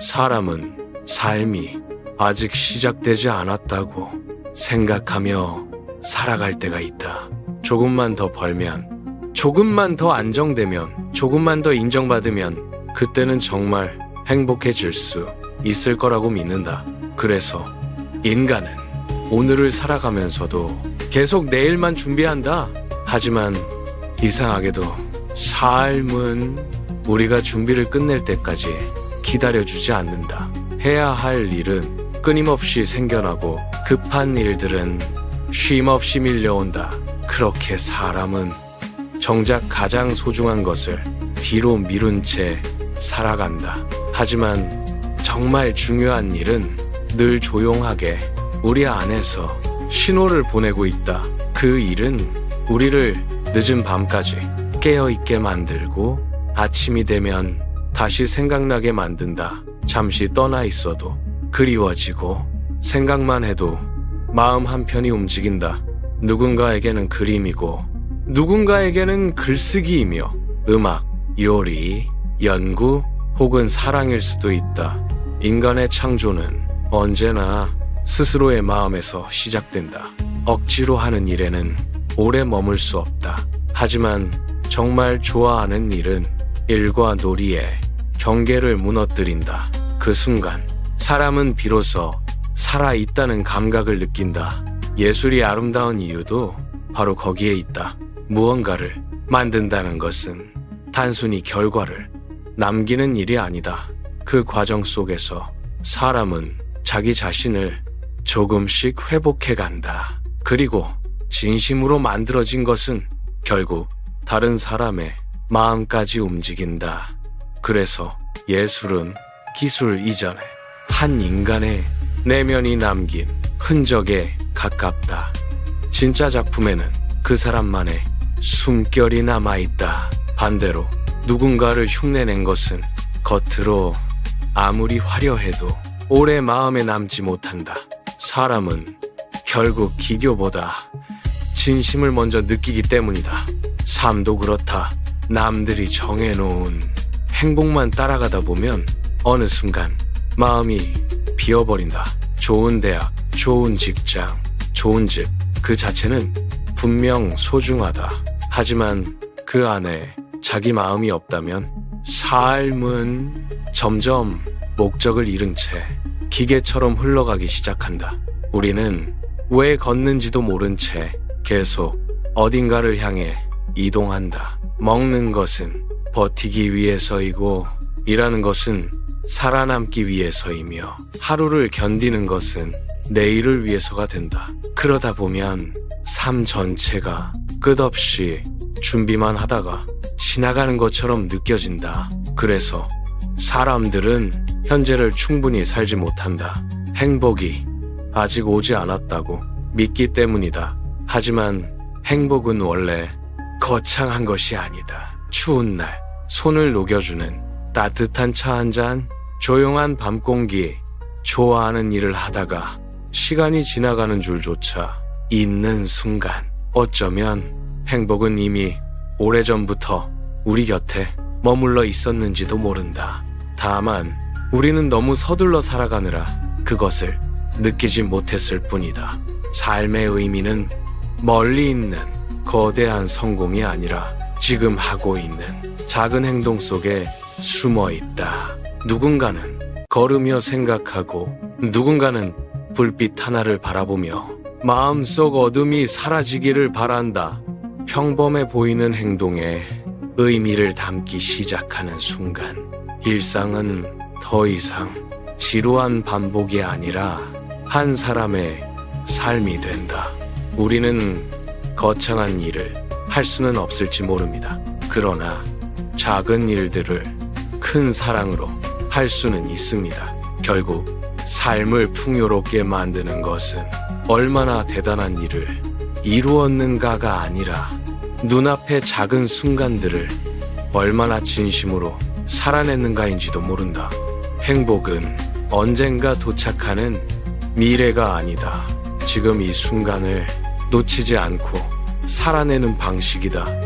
사람은 삶이 아직 시작되지 않았다고 생각하며 살아갈 때가 있다. 조금만 더 벌면, 조금만 더 안정되면, 조금만 더 인정받으면 그때는 정말 행복해질 수 있을 거라고 믿는다. 그래서 인간은 오늘을 살아가면서도 계속 내일만 준비한다. 하지만 이상하게도 삶은 우리가 준비를 끝낼 때까지 기다려주지 않는다. 해야 할 일은 끊임없이 생겨나고 급한 일들은 쉼없이 밀려온다. 그렇게 사람은 정작 가장 소중한 것을 뒤로 미룬 채 살아간다. 하지만 정말 중요한 일은 늘 조용하게 우리 안에서 신호를 보내고 있다. 그 일은 우리를 늦은 밤까지 깨어있게 만들고 아침이 되면 다시 생각나게 만든다. 잠시 떠나 있어도 그리워지고 생각만 해도 마음 한편이 움직인다. 누군가에게는 그림이고 누군가에게는 글쓰기이며 음악, 요리, 연구 혹은 사랑일 수도 있다. 인간의 창조는 언제나 스스로의 마음에서 시작된다. 억지로 하는 일에는 오래 머물 수 없다. 하지만 정말 좋아하는 일은 일과 놀이의 경계를 무너뜨린다. 그 순간 사람은 비로소 살아있다는 감각을 느낀다. 예술이 아름다운 이유도 바로 거기에 있다. 무언가를 만든다는 것은 단순히 결과를 남기는 일이 아니다. 그 과정 속에서 사람은 자기 자신을 조금씩 회복해 간다. 그리고 진심으로 만들어진 것은 결국 다른 사람의 마음까지 움직인다. 그래서 예술은 기술 이전에 한 인간의 내면이 남긴 흔적에 가깝다. 진짜 작품에는 그 사람만의 숨결이 남아있다. 반대로 누군가를 흉내낸 것은 겉으로 아무리 화려해도 오래 마음에 남지 못한다. 사람은 결국 기교보다 진심을 먼저 느끼기 때문이다. 삶도 그렇다. 남들이 정해놓은 행복만 따라가다 보면 어느 순간 마음이 비어버린다. 좋은 대학, 좋은 직장, 좋은 집, 그 자체는 분명 소중하다. 하지만 그 안에 자기 마음이 없다면 삶은 점점 목적을 잃은 채 기계처럼 흘러가기 시작한다. 우리는 왜 걷는지도 모른 채 계속 어딘가를 향해 이동한다. 먹는 것은 버티기 위해서이고, 일하는 것은 살아남기 위해서이며, 하루를 견디는 것은 내일을 위해서가 된다. 그러다 보면 삶 전체가 끝없이 준비만 하다가 지나가는 것처럼 느껴진다. 그래서 사람들은 현재를 충분히 살지 못한다. 행복이 아직 오지 않았다고 믿기 때문이다. 하지만 행복은 원래 거창한 것이 아니다. 추운 날 손을 녹여주는 따뜻한 차 한 잔, 조용한 밤 공기, 좋아하는 일을 하다가 시간이 지나가는 줄조차 잊는 순간, 어쩌면 행복은 이미 오래전부터 우리 곁에 머물러 있었는지도 모른다. 다만 우리는 너무 서둘러 살아가느라 그것을 느끼지 못했을 뿐이다. 삶의 의미는 멀리 있는 거대한 성공이 아니라 지금 하고 있는 작은 행동 속에 숨어 있다. 누군가는 걸으며 생각하고, 누군가는 불빛 하나를 바라보며 마음속 어둠이 사라지기를 바란다. 평범해 보이는 행동에 의미를 담기 시작하는 순간, 일상은 더 이상 지루한 반복이 아니라 한 사람의 삶이 된다. 우리는 거창한 일을 할 수는 없을지 모릅니다. 그러나 작은 일들을 큰 사랑으로 할 수는 있습니다. 결국 삶을 풍요롭게 만드는 것은 얼마나 대단한 일을 이루었는가가 아니라 눈앞의 작은 순간들을 얼마나 진심으로 살아냈는가인지도 모른다. 행복은 언젠가 도착하는 미래가 아니다. 지금 이 순간을 놓치지 않고 살아내는 방식이다.